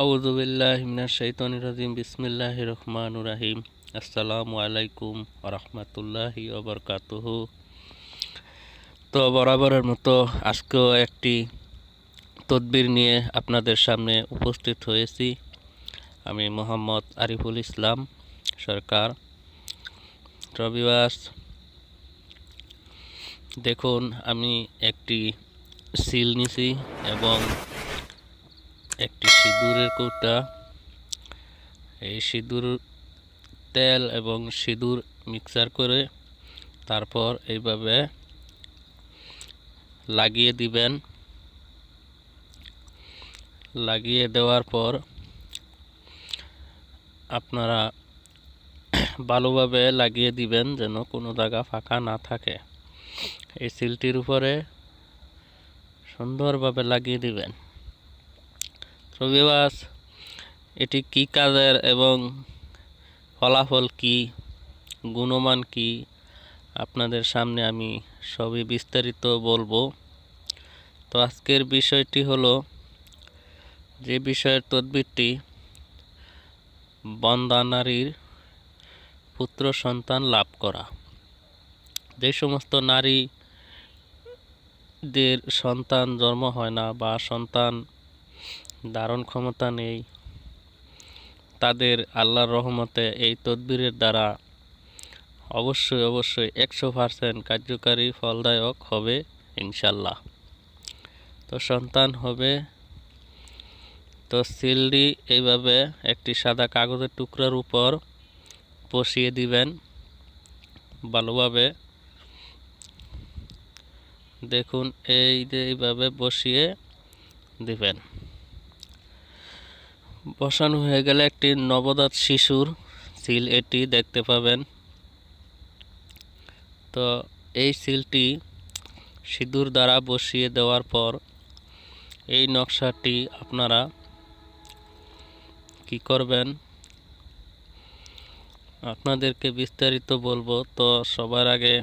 আউযু বিল্লাহি মিনাশ শাইতানির রাজিম বিসমিল্লাহির রহমানির রহিম। আসসালামু আলাইকুম ওয়া রাহমাতুল্লাহি ওয়া বারাকাতুহু। তো বরাবরের মতো আজকেও একটি তদবির নিয়ে আপনাদের সামনে উপস্থিত হয়েছি। আমি মোহাম্মদ আরিফুল ইসলাম সরকার। ভিউয়ার্স, দেখুন আমি একটি সিল নিছি এবং একটি সিঁদুরের কৌটা। এই সিঁদুর তেল এবং সিঁদুর মিক্সার করে তারপর এইভাবে লাগিয়ে দিবেন। লাগিয়ে দেওয়ার পর আপনারা ভালোভাবে লাগিয়ে দিবেন যেন কোনো জায়গা ফাঁকা না থাকে। এই সিলটির উপরে সুন্দরভাবে লাগিয়ে দিবেন। তো ভিউয়ার্স, এটি কি কাজের এবং ফলাফল কি, গুণমান কি, আপনাদের সামনে আমি সবই বিস্তারিত বলবো। তো আজকের বিষয়টি হলো, যে বিষয়ের তদবিরটি বন্দা নারীর পুত্র সন্তান লাভ করা। যে সমস্ত নারীদের সন্তান জন্ম হয় না বা সন্তান ধারণ ক্ষমতা নেই, তাদের আল্লাহর রহমতে এই তদবিরের দ্বারা অবশ্যই 100% কার্যকারী ফলদায়ক হবে ইনশাল্লাহ। তো সন্তান হবে। তো সিলটি এইভাবে একটি সাদা কাগজের টুকরার উপর বসিয়ে দিবেন ভালোভাবে। দেখুন এই যে এইভাবে বসিয়ে দিবেন। বসানো হয়ে গেলে একটি নবজাত শিশুর সিল এটি দেখতে পাবেন। তো এই সিলটি সিঁদুর দ্বারা বসিয়ে দেওয়ার পর এই নকশাটি আপনারা কি করবেন আপনাদেরকে বিস্তারিত বলবো। তো সবার আগে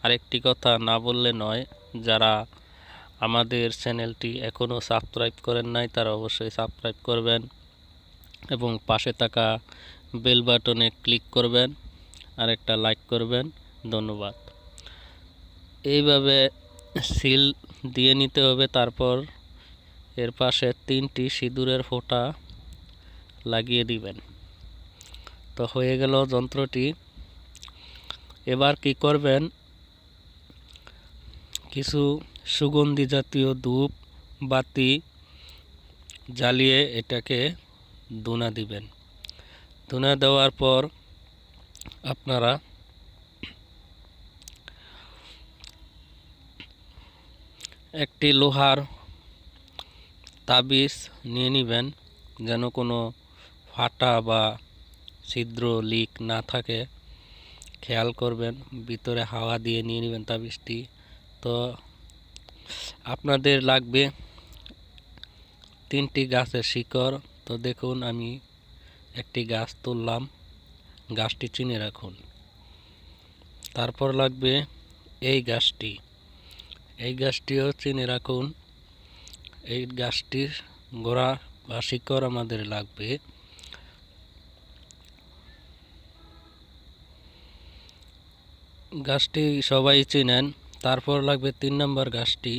আরেকটি কথা না বললে নয়, যারা আমাদের চ্যানেলটি এখনও সাবস্ক্রাইব করেন নাই তারা অবশ্যই সাবস্ক্রাইব করবেন এবং পাশে থাকা বেল বাটনে ক্লিক করবেন আর একটা লাইক করবেন। ধন্যবাদ। এইভাবে সিল দিয়ে নিতে হবে। তারপর এর পাশে 3টি সিঁদুরের ফোঁটা লাগিয়ে দিবেন। তো হয়ে গেল যন্ত্রটি। এবার কি করবেন, কিছু সুগন্ধি জাতীয় ধূপ বাতি জ্বালিয়ে এটাকে ধুনা দিবেন। ধুনা দেওয়ার পর আপনারা একটি লোহার তাবিজ নিয়ে নেবেন, যেন কোনো ফাটা বা ছিদ্র লিক না থাকে খেয়াল করবেন। ভিতরে হাওয়া দিয়ে নিয়ে নেবেন তাবিজটি। তো আপনাদের লাগবে 3টি গাছের শিকড়। তো দেখুন আমি একটি গাছ তুললাম, গাছটি চিনে রাখুন। তারপর লাগবে এই গাছটি, এই গাছটিও চিনে রাখুন। এই গাছটির গোড়া বা শিকড় আমাদের লাগবে। গাছটি সবাই চিনেন। তারপর লাগবে 3 নম্বর গাছটি।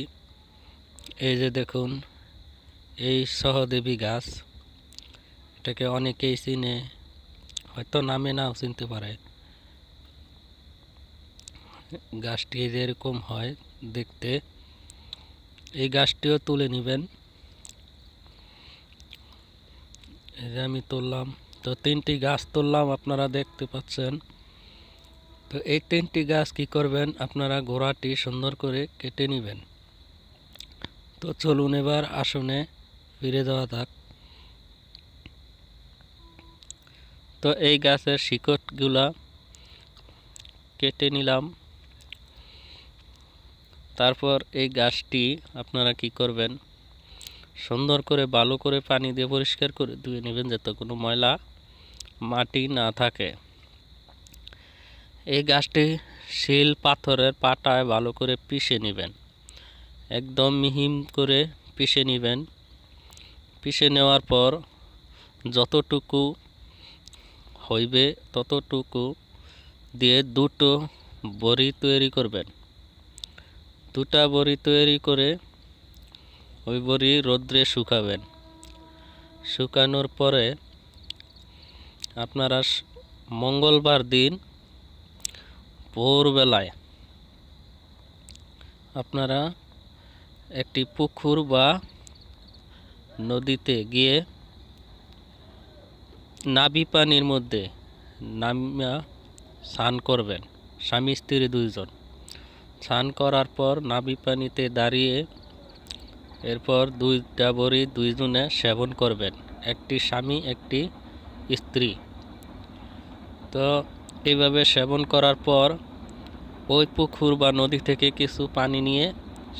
এই যে দেখুন, এই সহদেবী গাছ, এটাকে অনেকেই চিনে, হয়তো নামে নাও চিনতে পারে। গাছটি যেরকম হয় দেখতে, এই গাছটিও তুলে নেবেন। এই যে আমি তুললাম। তো 3টি গাছ তুললাম, আপনারা দেখতে পাচ্ছেন। তো এই 3টি গাছ কি করবেন, আপনারা গোড়াটি সুন্দর করে কেটে নেবেন। তো চলুন এবার আসনে ফিরে যাওয়া যাক। তো এই গাছের শিকড়গুলা কেটে নিলাম। তারপর এই গাছটি আপনারা কি করবেন, সুন্দর করে ভালো করে পানি দিয়ে পরিষ্কার করে ধুয়ে নেবেন, যাতে কোনো ময়লা মাটি না থাকে। এই গাছটি শিল পাথরের পাটায় ভালো করে পিষে নেবেন, একদম মিহিন করে পিষে নেবেন। পিষে নেওয়ার পর যতটুকু হইবে ততটুকু দিয়ে দুটো বড়ি তৈরি করবেন। দুটা বড়ি তৈরি করে ওই বড়ি রোদ্রে শুকাবেন। শুকানোর পরে আপনারা মঙ্গলবার দিন ভোরবেলায় আপনারা একটি পুকুর বা নদীতে গিয়ে নাবি পানির মধ্যে নামিয়া স্নান করবেন, স্বামী স্ত্রী দুইজন। স্নান করার পর নাবি পানিতে দাঁড়িয়ে এরপর দুইটা বড়ি দুইজনে সেবন করবেন, একটি স্বামী একটি স্ত্রী। তো এইভাবে সেবন করার পর ওই পুকুর বা নদী থেকে কিছু পানি নিয়ে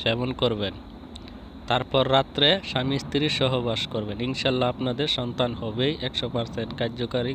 সেবন করবেন। তারপর রাত্রে স্বামী স্ত্রী সহবাস করবেন। ইনশাল্লাহ আপনাদের সন্তান হবেই, 100% কার্যকারী।